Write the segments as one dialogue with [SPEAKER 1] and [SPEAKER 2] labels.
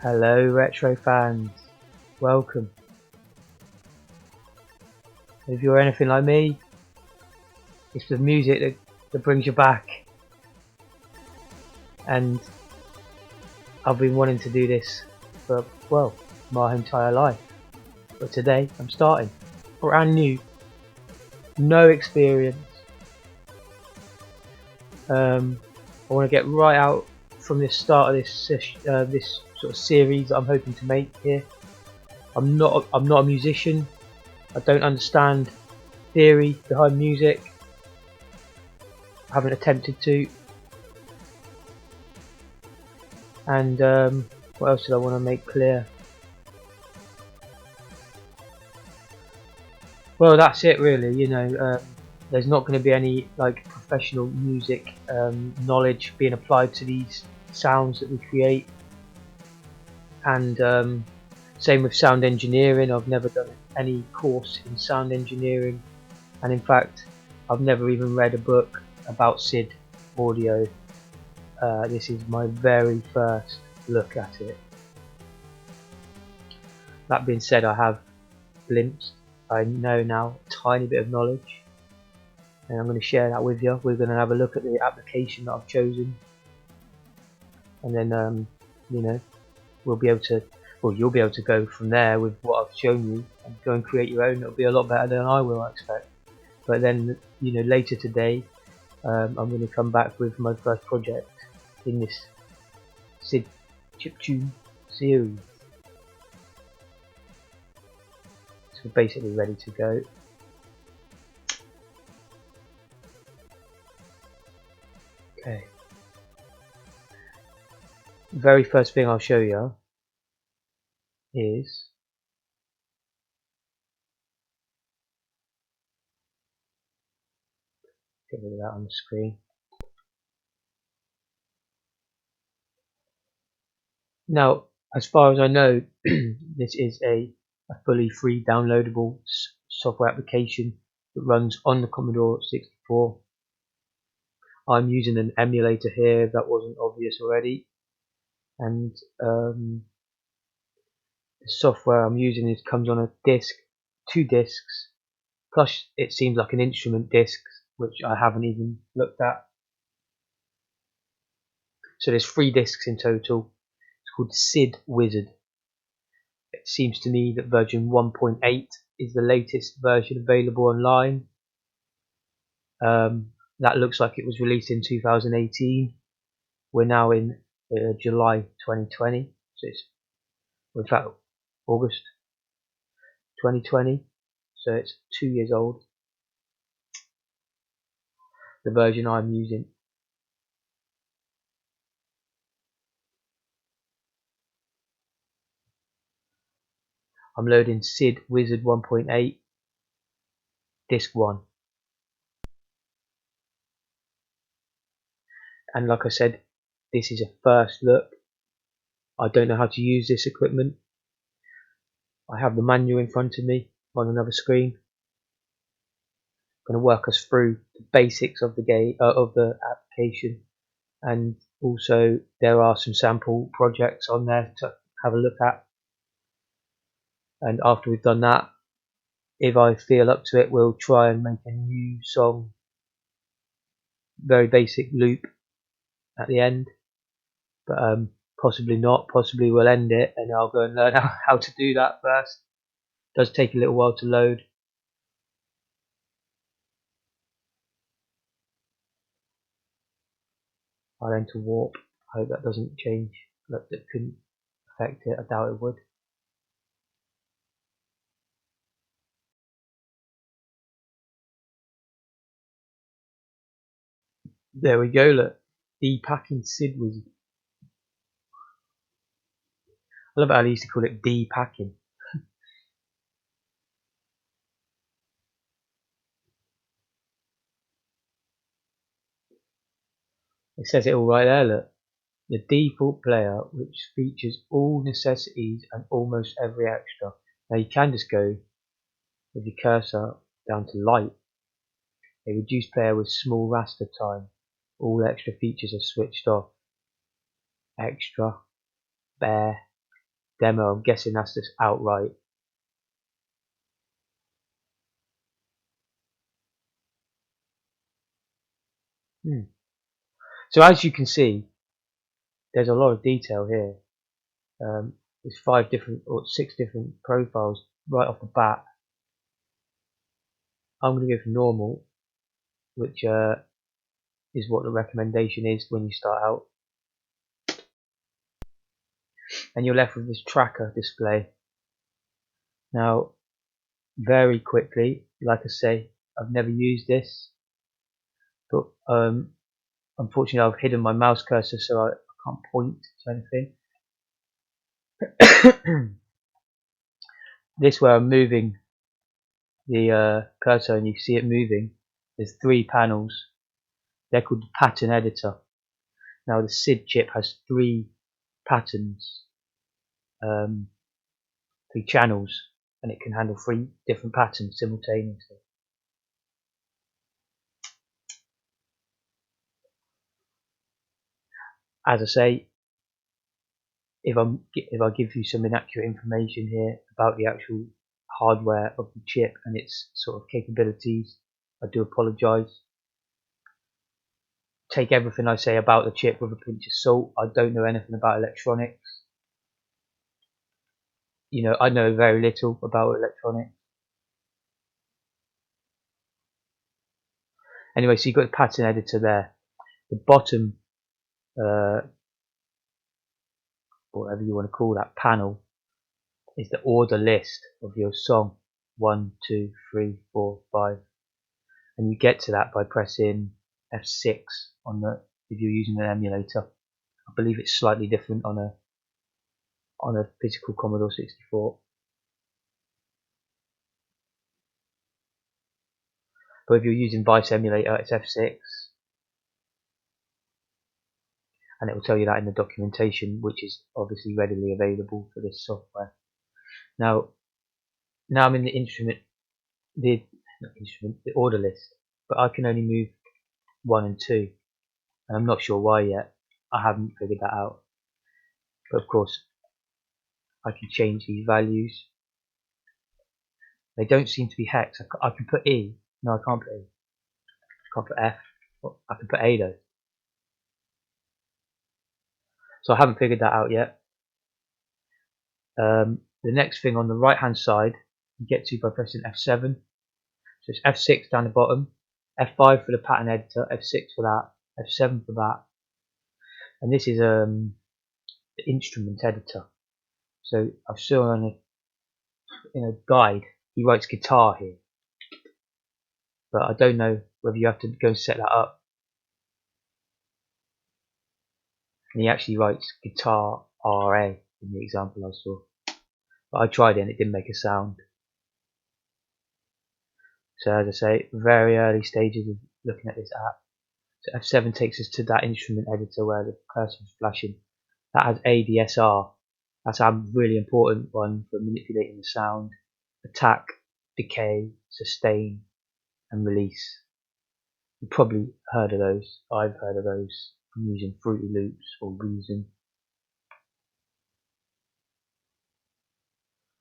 [SPEAKER 1] Hello retro fans, welcome. If you're anything like me, it's the music that brings you back, and I've been wanting to do this for, well, my entire life, but today I'm starting, brand new, no experience. I want to get right out from the start of this sort of series that I'm hoping to make here. I'm not a musician. I don't understand theory behind music. I haven't attempted to. And what else did I want to make clear? Well, that's it really. There's not going to be any like professional music knowledge being applied to these sounds that we create. And same with sound engineering. I've never done any course in sound engineering, and in fact I've never even read a book about SID audio. This is my very first look at it. That being said, I have glimpsed, I know now a tiny bit of knowledge, and I'm going to share that with you. We're going to have a look at the application that I've chosen, and then we'll be able to, you'll be able to go from there with what I've shown you and go and create your own. It'll be a lot better than I will, I expect. But then later today I'm going to come back with my first project in this SID chiptune series. So basically ready to go. Okay. The very first thing I'll show you is get rid of that on the screen. Now, as far as I know, this is a fully free downloadable software application that runs on the Commodore 64. I'm using an emulator here, if that wasn't obvious already, and the software I'm using comes on a disc, 2 discs, plus it seems like an instrument disc, which I haven't even looked at. So there's 3 discs in total. It's called SID-Wizard. It seems to me that version 1.8 is the latest version available online. That looks like it was released in 2018. We're now in July 2020, so it's, in fact, August 2020, so it's 2 years old. The version I'm using. I'm loading SID-Wizard 1.8, disc 1. And like I said, this is a first look. I don't know how to use this equipment. I have the manual in front of me on another screen. I'm going to work us through the basics of the game, of the application, and also there are some sample projects on there to have a look at. And after we've done that, if I feel up to it, we'll try and make a new song, very basic loop at the end, but possibly not. Possibly we'll end it and I'll go and learn how to do that first. It does take a little while to load. I'll enter warp. I hope that doesn't change. Look, that couldn't affect it. I doubt it would. There we go. Look, depacking SID-Wizard. I love how they used to call it depacking. It says it all right there. Look, the default player, which features all necessities and almost every extra. Now you can just go with your cursor down to light. A reduced player with small raster time. All extra features are switched off. Extra, bare, demo. I'm guessing that's just outright. So as you can see, there's a lot of detail here. There's 5 different or 6 different profiles right off the bat. I'm going to go for normal, which is what the recommendation is when you start out. And you're left with this tracker display. Now, very quickly, like I say, I've never used this, but unfortunately I've hidden my mouse cursor so I can't point to anything. This where I'm moving the cursor and you see it moving. There's 3 panels. They're called the pattern editor. Now the SID chip has 3 patterns, 3 channels, and it can handle 3 different patterns simultaneously. As I say, if I give you some inaccurate information here about the actual hardware of the chip and its sort of capabilities, I do apologise. Take everything I say about the chip with a pinch of salt. I don't know anything about electronics. You know, I know very little about electronics. Anyway, so you've got the pattern editor there. The bottom, whatever you want to call that panel, is the order list of your song. 1, 2, 3, 4, 5. And you get to that by pressing F6 on the, if you're using an emulator. I believe it's slightly different on a physical Commodore 64. But if you're using Vice emulator, it's F6. And it will tell you that in the documentation, which is obviously readily available for this software. Now I'm in the order list, but I can only move 1 and 2, and I'm not sure why yet. I haven't figured that out. But of course, I can change these values. They don't seem to be hex. I can put E. No, I can't put E. I can't put F. I can put A though. So I haven't figured that out yet. The next thing on the right hand side, you get to by pressing F7. So it's F6 down the bottom, F5 for the pattern editor, F6 for that, F7 for that. And this is the instrument editor. So I've saw in a guide, he writes guitar here. But I don't know whether you have to go and set that up. And he actually writes guitar RA in the example I saw. But I tried it and it didn't make a sound. So as I say, very early stages of looking at this app. So F7 takes us to that instrument editor where the cursor is flashing. That has ADSR. That's a really important one for manipulating the sound. Attack, decay, sustain, and release. You've probably heard of those. I've heard of those from using Fruity Loops or Reason.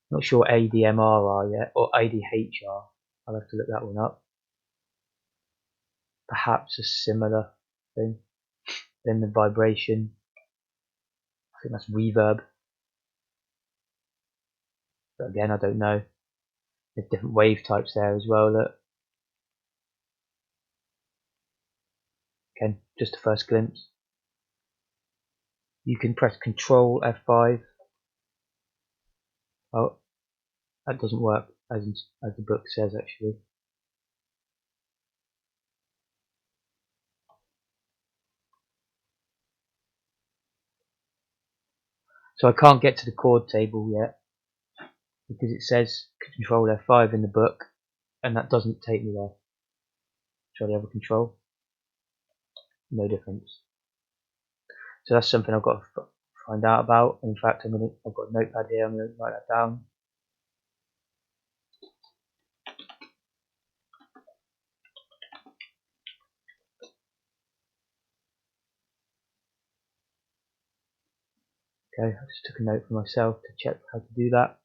[SPEAKER 1] Not sure ADMR are yet, or ADHR. I'll have to look that one up. Perhaps a similar thing. Then the vibration. I think that's reverb. But again, I don't know. There's different wave types there as well. Look. Again, just a first glimpse. You can press Control F5. Oh, that doesn't work as the book says actually. So I can't get to the chord table yet because it says Control F5 in the book, and that doesn't take me there. Try the other control. No difference. So that's something I've got to find out about. In fact, I've got a notepad here. I'm going to write that down. Okay, I just took a note for myself to check how to do that.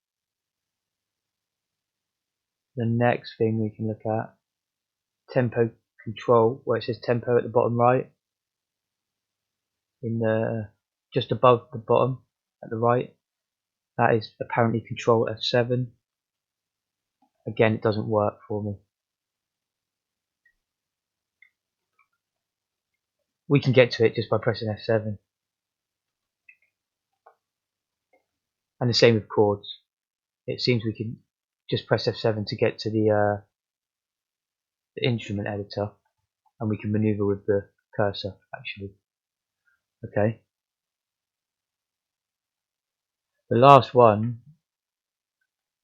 [SPEAKER 1] The next thing we can look at, tempo control, where it says tempo at the bottom right, in the just above the bottom at the right. That is apparently control F7. Again, it doesn't work for me. We can get to it just by pressing F7. And the same with chords. It seems we can just press F7 to get to the instrument editor, and we can maneuver with the cursor actually. Okay. The last one,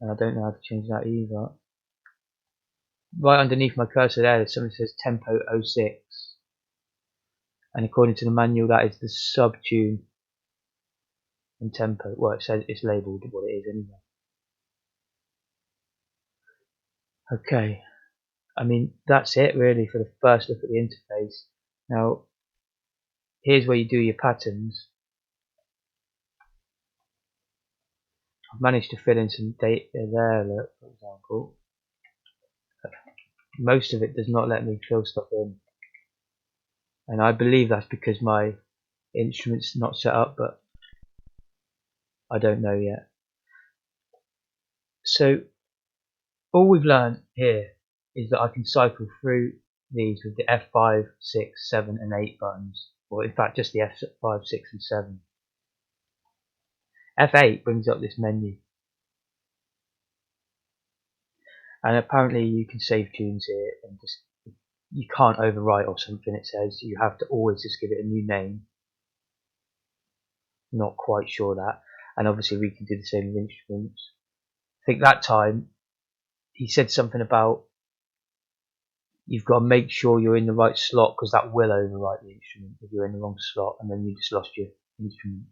[SPEAKER 1] and I don't know how to change that either. Right underneath my cursor there's something that says tempo 06. And according to the manual, that is the subtune and tempo. Well, it says it's labelled what it is anyway. Okay, I mean that's it really for the first look at the interface. Now, here's where you do your patterns. I've managed to fill in some data there, look, for example. Most of it does not let me fill stuff in, and I believe that's because my instrument's not set up, but I don't know yet. So all we've learned here is that I can cycle through these with the F5, 6, 7 and 8 buttons, or in fact just the F5, 6 and 7. F8 brings up this menu, and apparently you can save tunes here and just, you can't overwrite or something, it says. You have to always just give it a new name. Not quite sure that. And obviously we can do the same with instruments. I think that time he said something about you've got to make sure you're in the right slot, because that will overwrite the instrument if you're in the wrong slot, and then you just lost your instrument.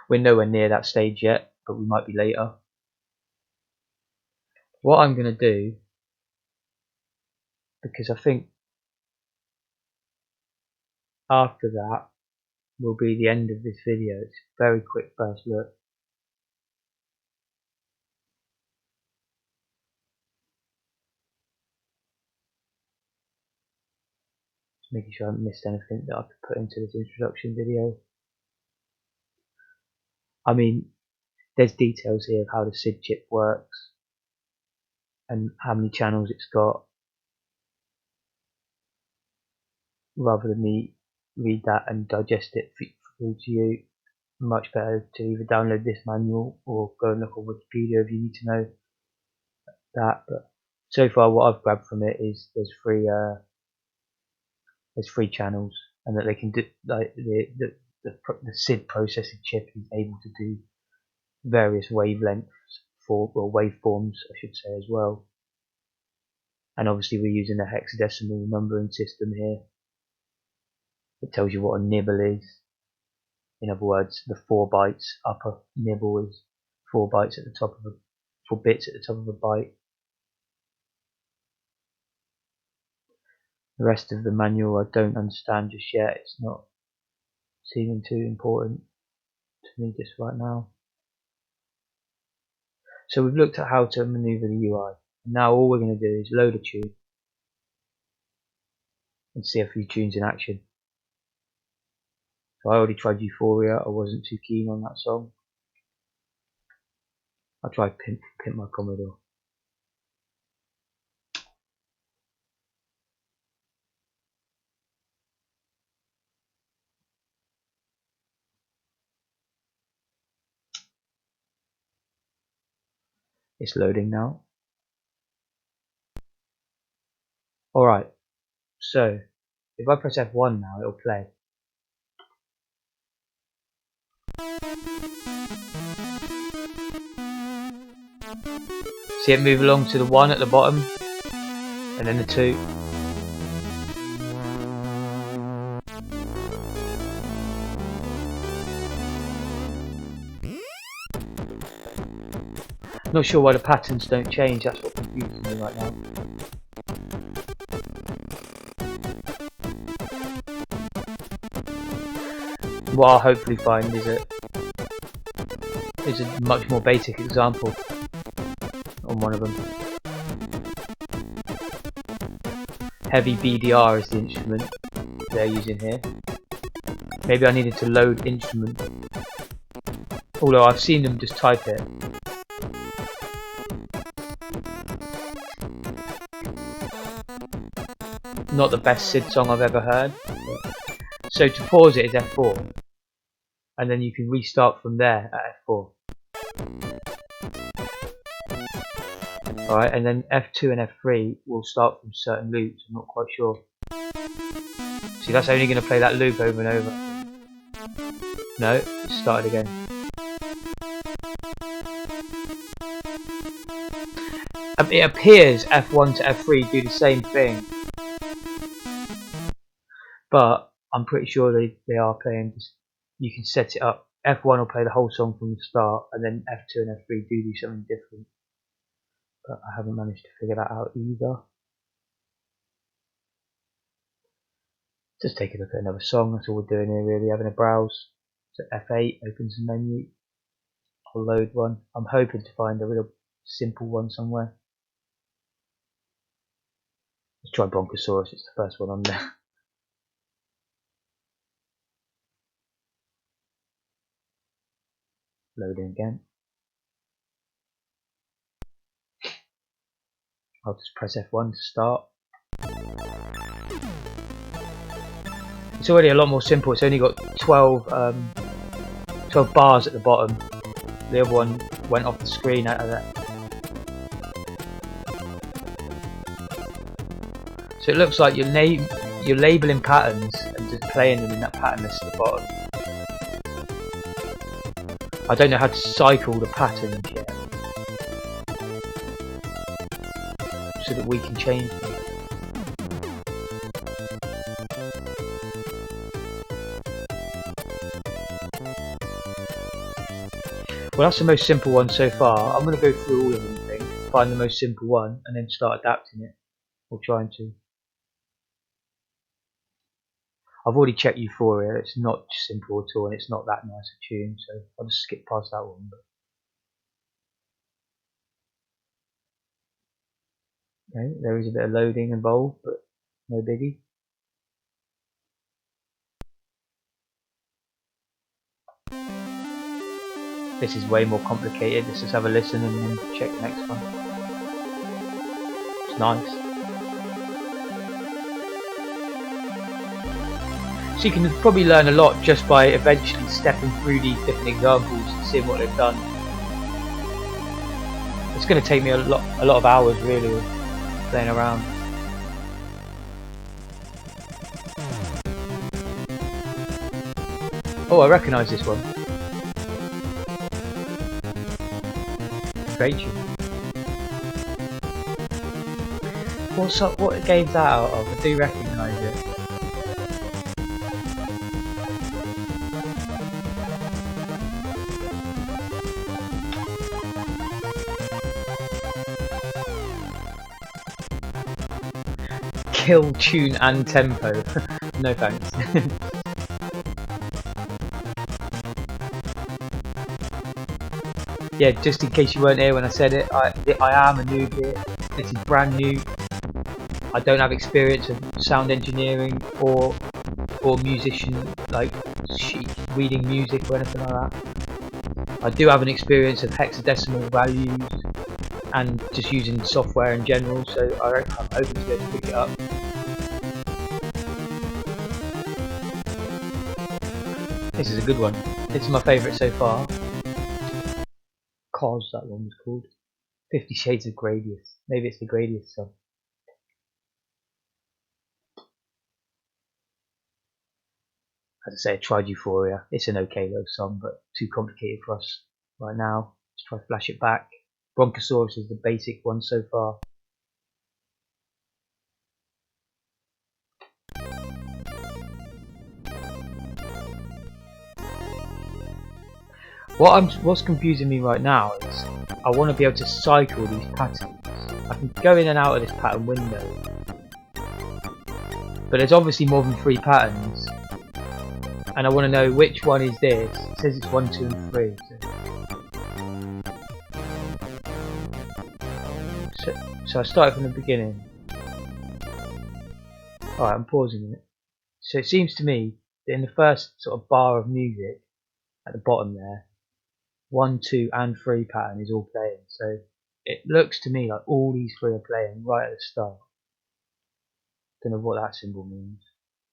[SPEAKER 1] We're nowhere near that stage yet, but we might be later. What I'm going to do, because I think after that will be the end of this video. It's a very quick first look. Just making sure I haven't missed anything that I could put into this introduction video. I mean, there's details here of how the SID chip works and how many channels it's got. Rather than me read that and digest it through to you, much better to either download this manual or go and look on Wikipedia if you need to know that. But so far what I've grabbed from it is there's three channels, and that they can do, like the SID processing chip is able to do various wavelengths or waveforms, I should say, as well. And obviously we're using a hexadecimal numbering system here. It tells you what a nibble is. In other words, the 4 bytes upper nibble is 4 bytes at the top of 4 bits at the top of a byte. The rest of the manual I don't understand just yet. It's not seeming too important to me just right now. So we've looked at how to maneuver the UI. And now all we're going to do is load a tune and see a few tunes in action. So I already tried Euphoria. I wasn't too keen on that song. I tried Pimp My Commodore. It's loading now. Alright, so if I press F1 now, it'll play. See it move along to the 1 at the bottom, and then the 2. Not sure why the patterns don't change, that's what confuses me right now. what I'll hopefully find is a much more basic example on one of them. Heavy BDR is the instrument they're using here. Maybe I needed to load instrument, although I've seen them just type it. Not the best SID song I've ever heard. So to pause it is F4, and then you can restart from there at F4. Alright, and then F2 and F3 will start from certain loops. I'm not quite sure. See, that's only going to play that loop over and over. No, it started again. It appears F1 to F3 do the same thing, but I'm pretty sure they are playing. You can set it up. F1 will play the whole song from the start, and then F2 and F3 do something different. But I haven't managed to figure that out either. Just take a look at another song. That's all we're doing here, really, having a browse. So F8 opens the menu. I'll load one. I'm hoping to find a real simple one somewhere. Let's try Bronchosaurus. It's the first one on there. Loading again. I'll just press F1 to start. It's already a lot more simple. It's only got 12 bars at the bottom. The other one went off the screen out of that. So it looks like you're labeling patterns and just playing them in that pattern list at the bottom. I don't know how to cycle the patterns yet, so that we can change them. Well, that's the most simple one so far. I'm going to go through all of them, I think, find the most simple one, and then start adapting it, or trying to. I've already checked Euphoria. It's not simple at all, and it's not that nice a tune, so I'll just skip past that one. Okay, there is a bit of loading involved, but no biggie. This is way more complicated. Let's just have a listen and then check the next one. It's nice. So you can probably learn a lot just by eventually stepping through these different examples and seeing what they've done. It's going to take me a lot of hours really of playing around. Oh, I recognise this one. Great tune. What game's that out of? I do recognise it. Kill, tune and tempo. No thanks. Yeah, just in case you weren't here when I said it, I am a noob here. This is brand new. I don't have experience of sound engineering or musician, like reading music or anything like that. I do have an experience of hexadecimal values and just using software in general, so I'm hoping to be able to pick it up. This is a good one. This is my favourite so far. Cos, that one was called. 50 Shades of Gradius. Maybe it's the Gradius song. As I say, I tried Euphoria. It's an okay low song, but too complicated for us right now. Let's try to flash it back. Bronchosaurus is the basic one so far. What's confusing me right now is I want to be able to cycle these patterns. I can go in and out of this pattern window, but there's obviously more than 3 patterns. and I want to know which one is this. It says it's 1, 2 and 3. So I started from the beginning. Alright, I'm pausing it. So it seems to me that in the first sort of bar of music at the bottom there, 1, 2 and 3 pattern is all playing. So it looks to me like all these 3 are playing right at the start. Don't know what that symbol means.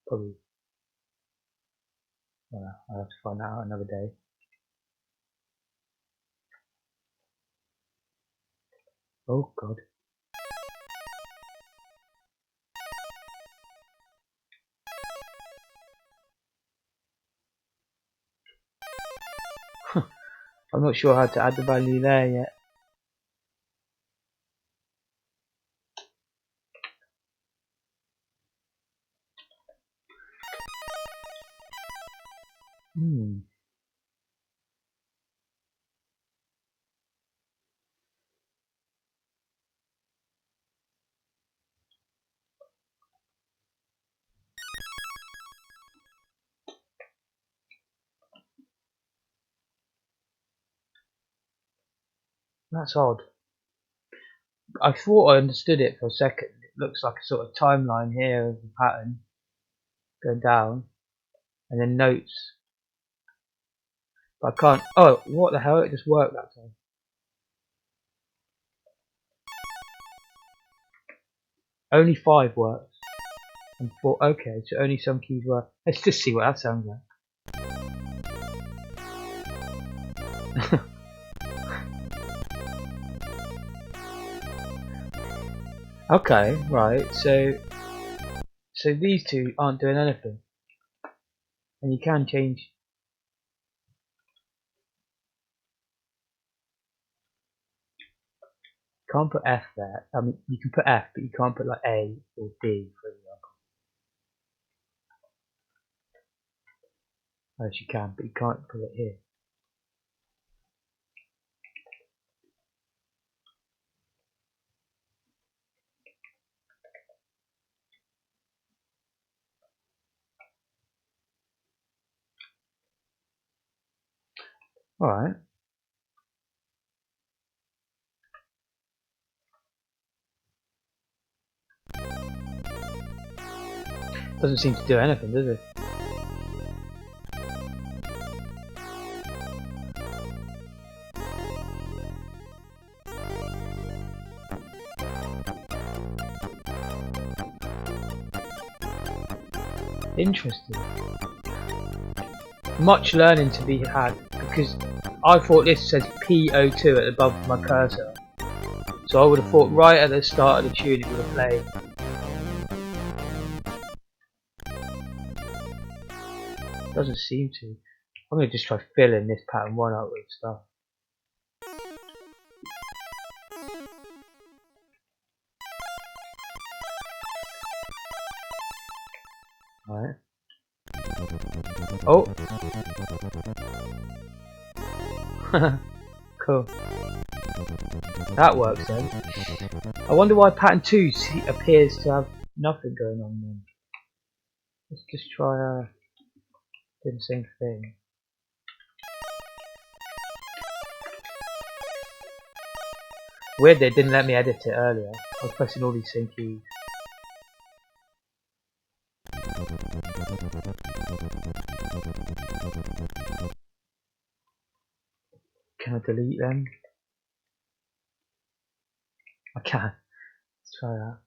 [SPEAKER 1] Probably, well, I'll have to find that out another day. Oh god. I'm not sure how to add the value there yet. That's odd. I thought I understood it for a second. It looks like a sort of timeline here of the pattern going down, and then notes. But I can't. Oh, what the hell? It just worked that time. Only 5 works. And 4. Okay, so only some keys work. Let's just see what that sounds like. Okay, right. So these two aren't doing anything, and you can change. Can't put F there. I mean, you can put F, but you can't put like A or D, for example. Yes, you can, but you can't put it here. Alright. Doesn't seem to do anything, does it? Interesting. Much learning to be had, because I thought this says P02 at the above of my cursor. So I would have thought right at the start of the tune it would have played. Doesn't seem to. I'm going to just try filling this pattern 1 up with stuff. Alright. Oh! Cool. That works then. I wonder why pattern 2 appears to have nothing going on then. Let's just try doing the same thing. Weird they didn't let me edit it earlier. I was pressing all these same keys. Can I delete them? I can. Let's try that.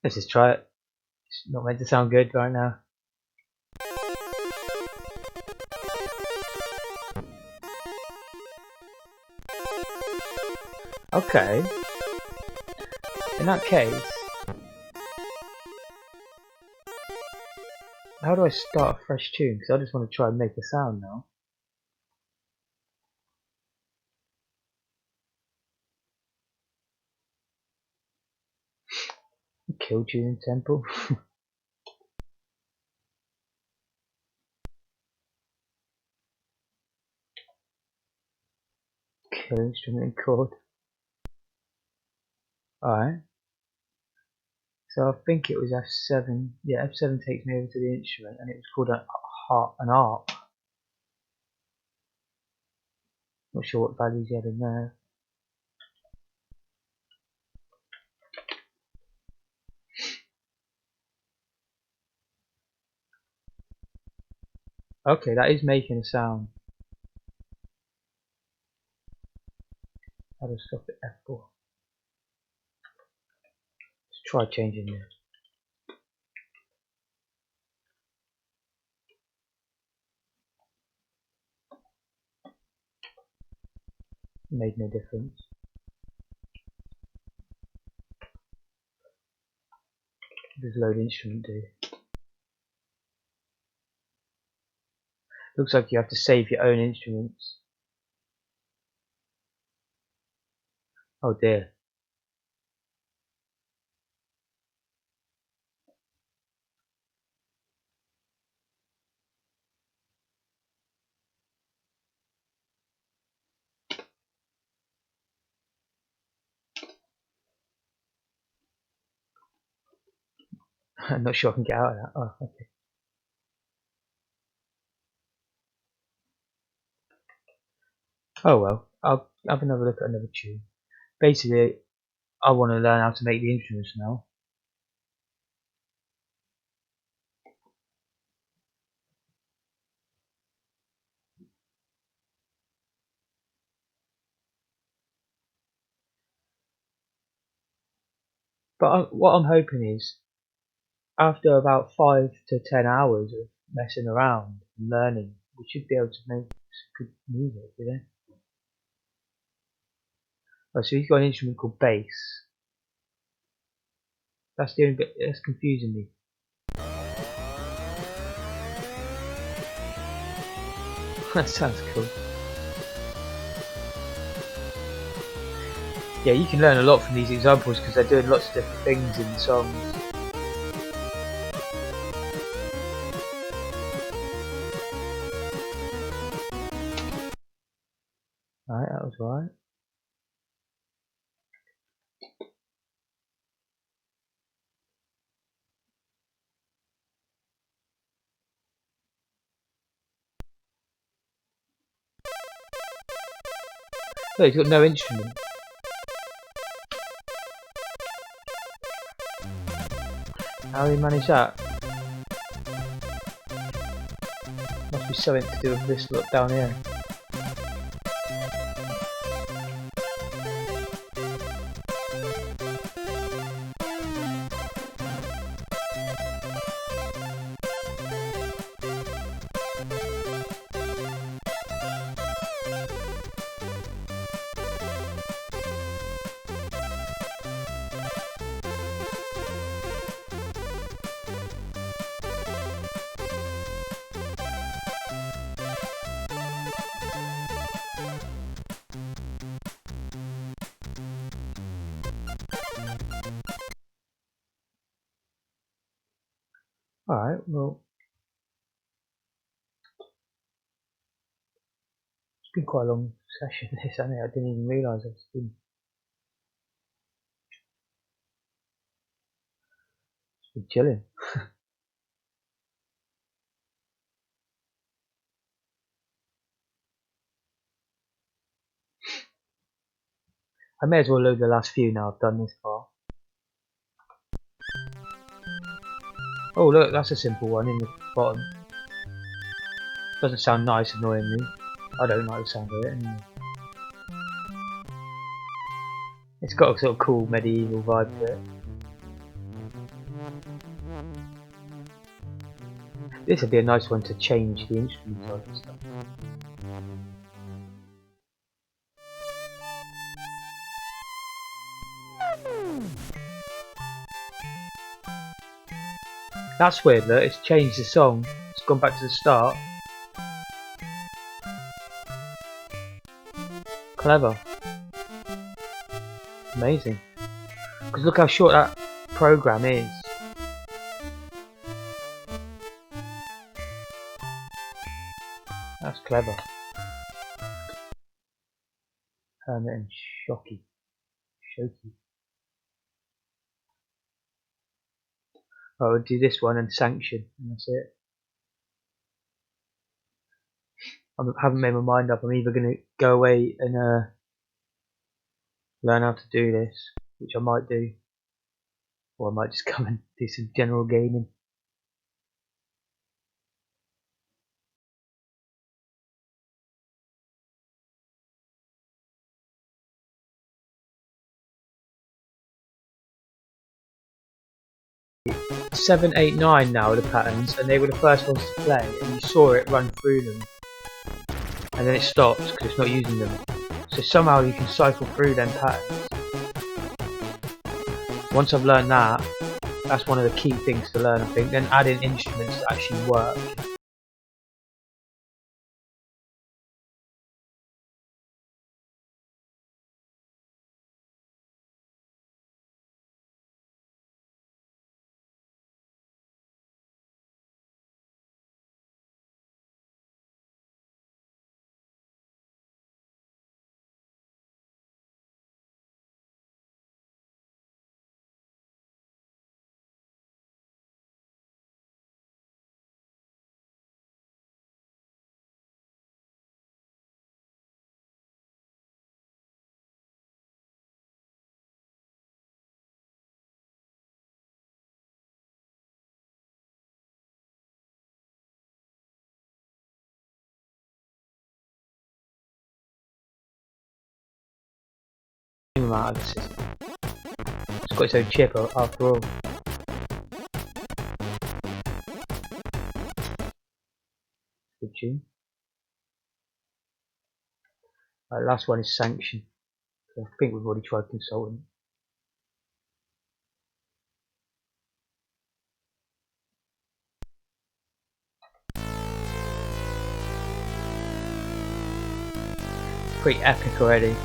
[SPEAKER 1] Let's just try it. It's not meant to sound good right now. Okay. In that case, how do I start a fresh tune? Because I just want to try and make a sound now. Kill tune temple. Kill instrument and chord. Alright. So I think it was F7. Yeah, F7 takes me over to the instrument, and it was called an ARP. Not sure what values he had in there. Okay, that is making a sound. How do I stop it? F4. Let's try changing this. Made no difference. What does load instrument do? Looks like you have to save your own instruments. Oh dear. I'm not sure I can get out of that. Oh, okay. Oh well, I'll have another look at another tune. Basically, I want to learn how to make the instruments now. But what I'm hoping is, after about 5 to 10 hours of messing around and learning, we should be able to make some good music, you know? Oh, so he's got an instrument called bass. That's the only bit that's confusing me. That sounds cool. Yeah, you can learn a lot from these examples because they're doing lots of different things in the songs. Alright, that was alright. Look, he's got no instrument. How do he manage that? Must be something to do with this look down here. Alright, well, it's been quite a long session this, hasn't it? I didn't even realise I was been chilling. I may as well load the last few now I've done this far. Oh look, that's a simple one in the bottom. Doesn't sound nice, annoyingly. I don't like the sound of it anyway. It's got a sort of cool medieval vibe to it. This would be a nice one to change the instruments on and stuff. That's weird, look, it's changed the song. It's gone back to the start. Clever. Amazing. Because look how short that program is. That's clever. Hermit and Shocky. I would do this one and sanction, and that's it. I haven't made my mind up. I'm either going to go away and learn how to do this, which I might do, or I might just come and do some general gaming. Seven, 8, 9 now are the patterns, and they were the first ones to play, and you saw it run through them, and then it stops because it's not using them. So somehow you can cycle through them patterns. Once I've learned that, that's one of the key things to learn, I think. Then add in instruments that actually work. Out of the system. It's got its own chip after all. Good tune. Last one is sanction. I think we've already tried consultant. Pretty epic already.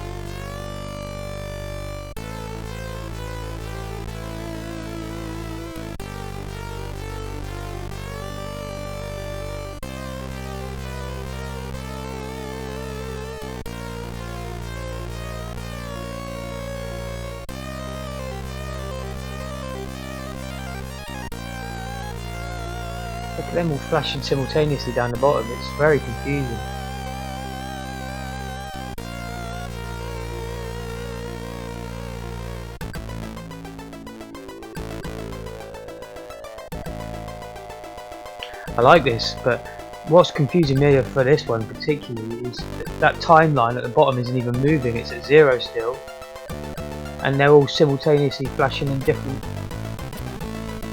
[SPEAKER 1] Look at them all flashing simultaneously down the bottom, it's very confusing. I like this, but what's confusing me for this one particularly is that timeline at the bottom isn't even moving, it's at 0 still. And they're all simultaneously flashing in different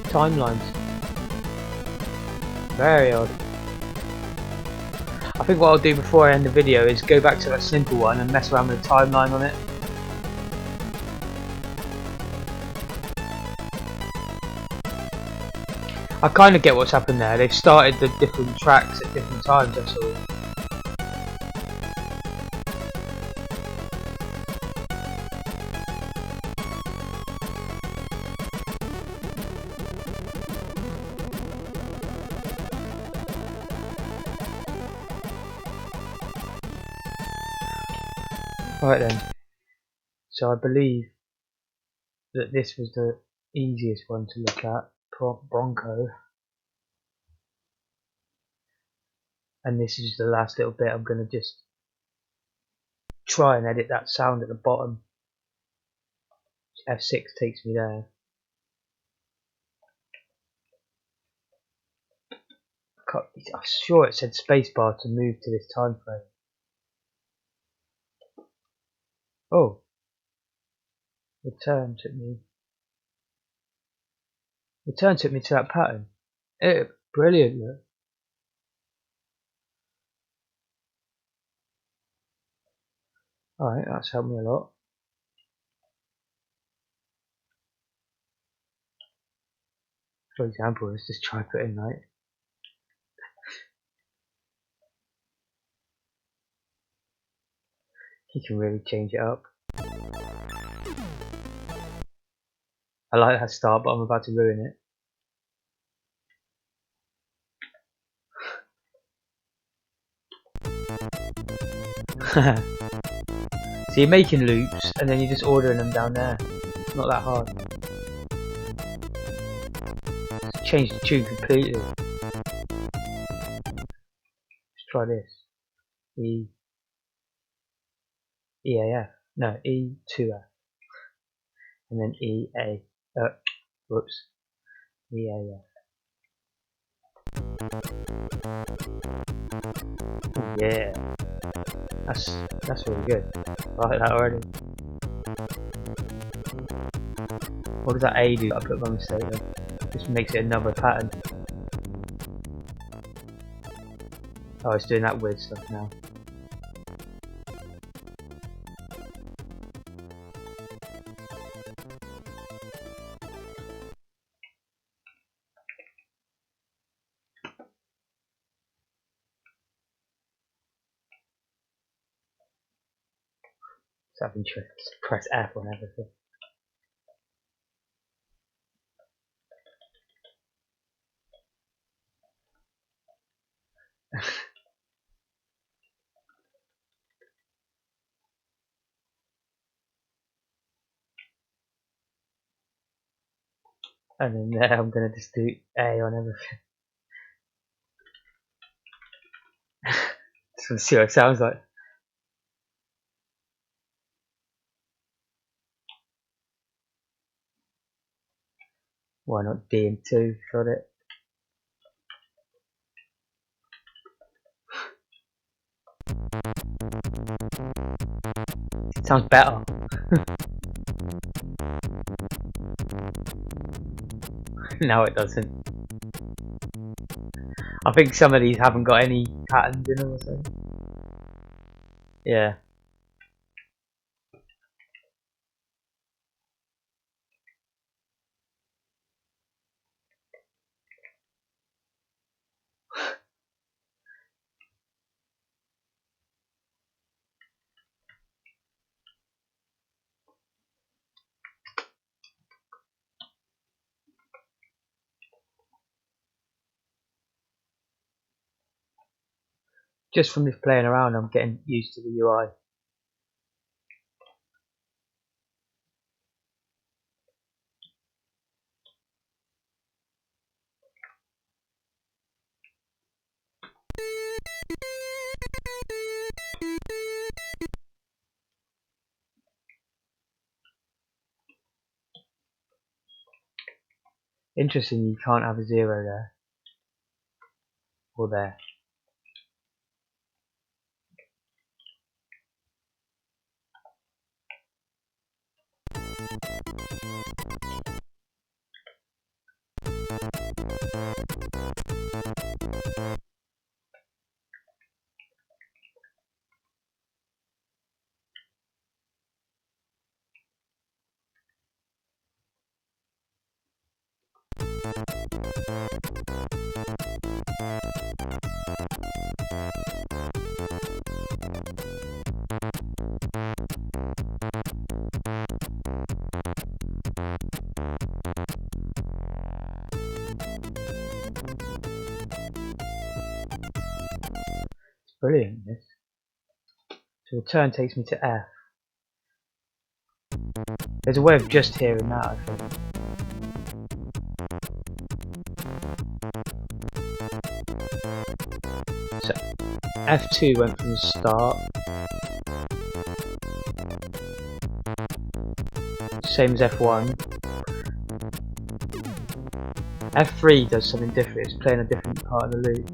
[SPEAKER 1] timelines. Very odd. I think what I'll do before I end the video is go back to that simple one and mess around with the timeline on it. I kind of get what's happened there. They've started the different tracks at different times, that's all. Right then, so I believe that this was the easiest one to look at, Bronco, and this is the last little bit. I'm going to just try and edit that sound at the bottom. F6 takes me there. I'm sure it said spacebar to move to this time frame. Oh, return took me to that pattern. Brilliant, look. Alright, that's helped me a lot. For example, let's just try putting like you can really change it up. I like that start, but I'm about to ruin it. So you're making loops and then you're just ordering them down there. It's not that hard. Let's change the tune completely. Let's try this. EAF. No, E2F. And then EA. Whoops. EAF. Yeah. That's really good. I like that already. What does that A do? I put my mistake there. Just makes it another pattern. Oh, it's doing that weird stuff now. So I've been trying to press F on everything. And then there I'm gonna just do A on everything. Just wanna see what it sounds like. Why not D and 2? Got it. Sounds better. No, it doesn't. I think some of these haven't got any patterns in them or something. Yeah. Just from this playing around, I'm getting used to the UI. Interesting, you can't have a 0 there. Or there. It's brilliant, this. So return takes me to F. There's a way of just hearing that, I think. So F2 went from the start. Same as F1. F3 does something different, it's playing a different part of the loop.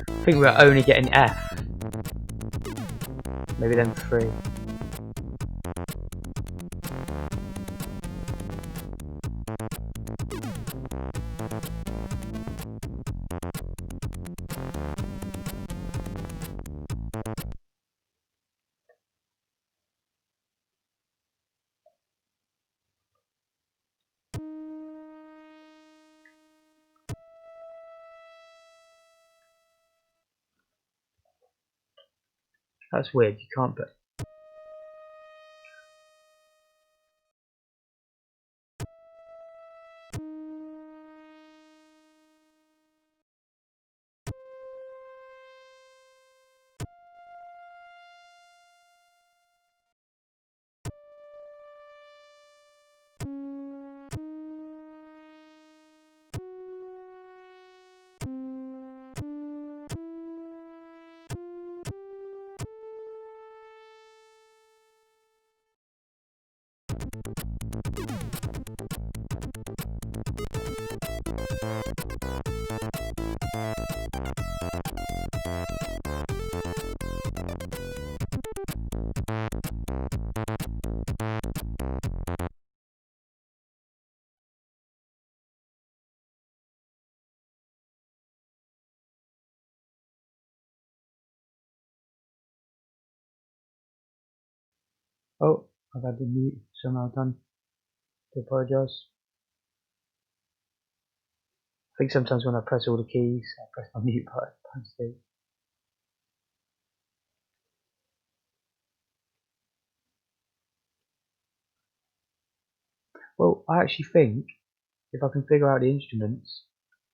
[SPEAKER 1] I think we're only getting F. Maybe then 3. That's weird, you can't put. Oh, I've had the mute somehow done. I apologise. I think sometimes when I press all the keys, I press my mute button by mistake. Well, I actually think if I can figure out the instruments,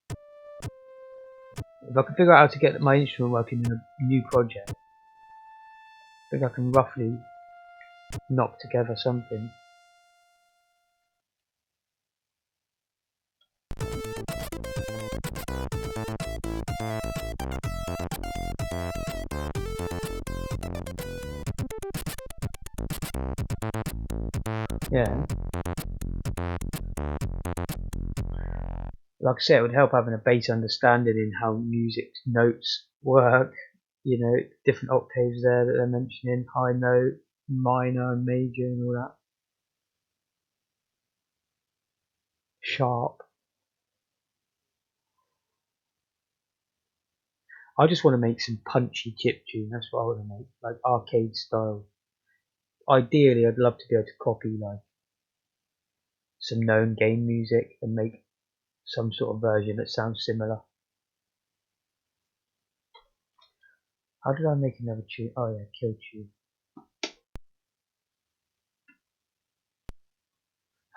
[SPEAKER 1] if I can figure out how to get my instrument working in a new project, I think I can roughly knock together something. Yeah. Like I said, it would help having a base understanding in how music's notes work. You know, different octaves there that they're mentioning, high note, minor, major, and all that. Sharp. I just want to make some punchy chiptune. That's what I want to make, like arcade style. Ideally, I'd love to be able to copy like some known game music and make some sort of version that sounds similar. How did I make another tune? Oh yeah, kill tune.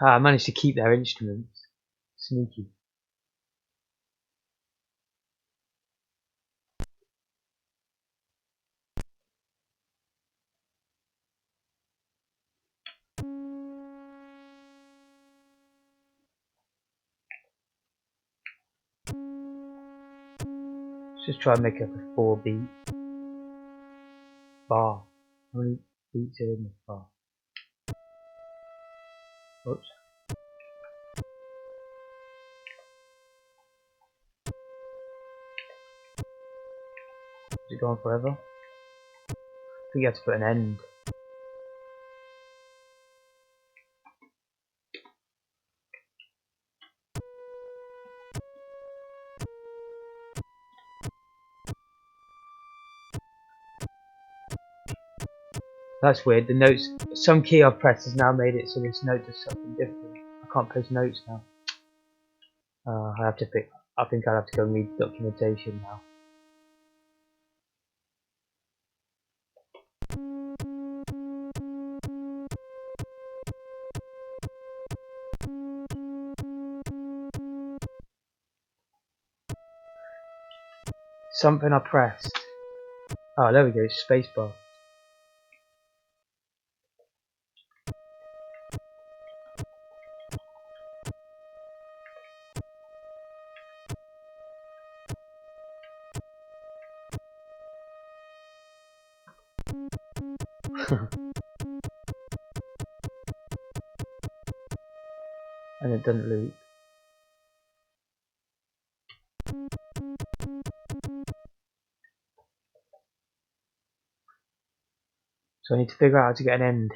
[SPEAKER 1] I managed to keep their instruments. Sneaky. Let's just try and make up a 4-beat bar. How many beats are in this bar? Oops. Is it going forever? I think you have to put an end. That's weird. The notes, some key I've pressed has now made it so this note does something different. I can't press notes now. I have to pick. I think I'll have to go and read documentation now. Something I pressed. Oh, there we go. Spacebar. And it doesn't loop. So I need to figure out how to get an end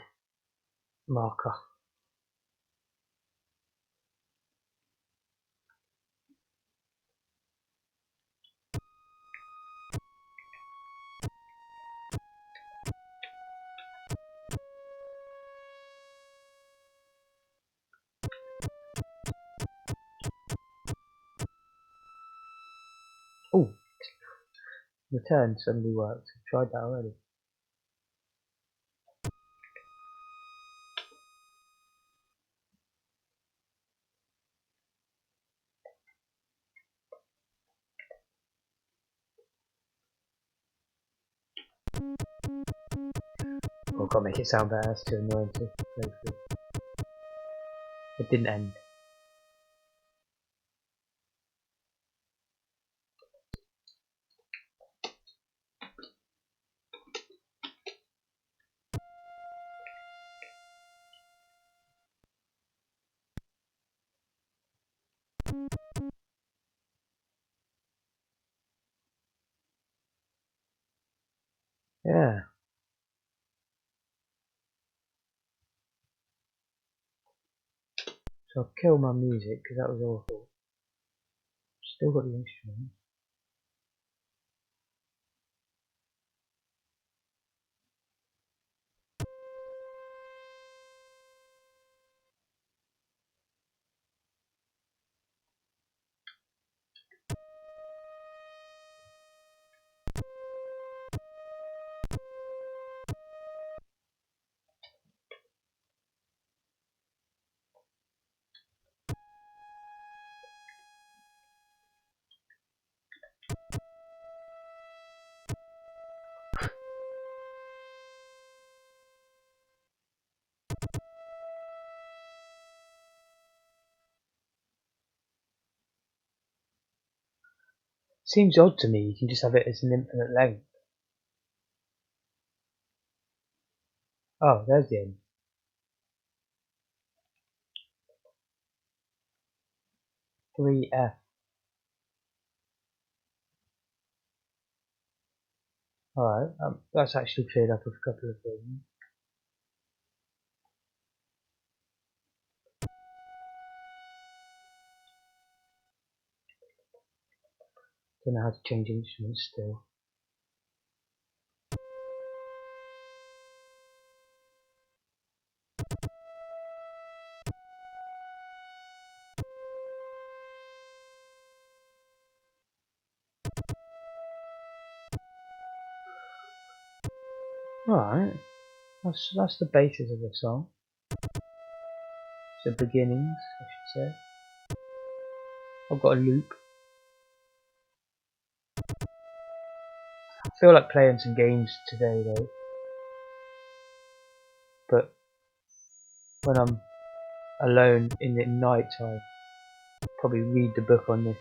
[SPEAKER 1] marker. Oh, return suddenly works. I've tried that already. Oh, I've got to make it sound better. That's too annoying to play through. It didn't end. Yeah. So I'll kill my music because that was awful. Still got the instrument. Seems odd to me you can just have it as an infinite length. Oh, there's the end. "3F". Alright, that's actually cleared up a couple of things. Don't know how to change instruments still. Alright, that's the basis of the song. The beginnings, I should say. I've got a loop. I feel like playing some games today though, but when I'm alone in the night I probably read the book on this.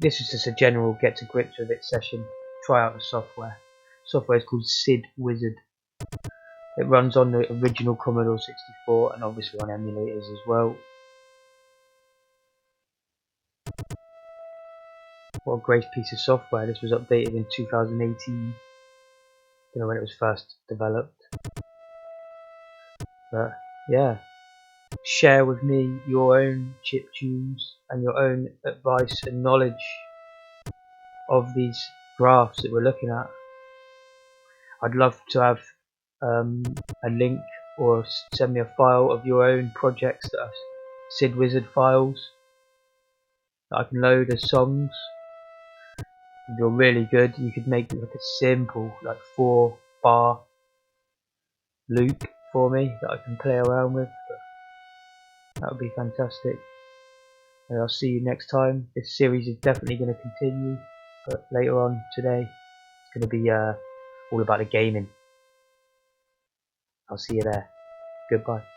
[SPEAKER 1] This is just a general get to grips with it session. Try out the software. Software is called SID-Wizard. It runs on the original Commodore 64 and obviously on emulators as well. What a great piece of software. This was updated in 2018. Don't know when it was first developed. But yeah, share with me your own chip tunes and your own advice and knowledge of these graphs that we're looking at. I'd love to have a link or send me a file of your own projects that are SID-Wizard files that I can load as songs. If you're really good, you could make like a simple, like 4-bar loop for me that I can play around with. But that would be fantastic. And I'll see you next time. This series is definitely going to continue, but later on today it's going to be all about the gaming. I'll see you there. Goodbye.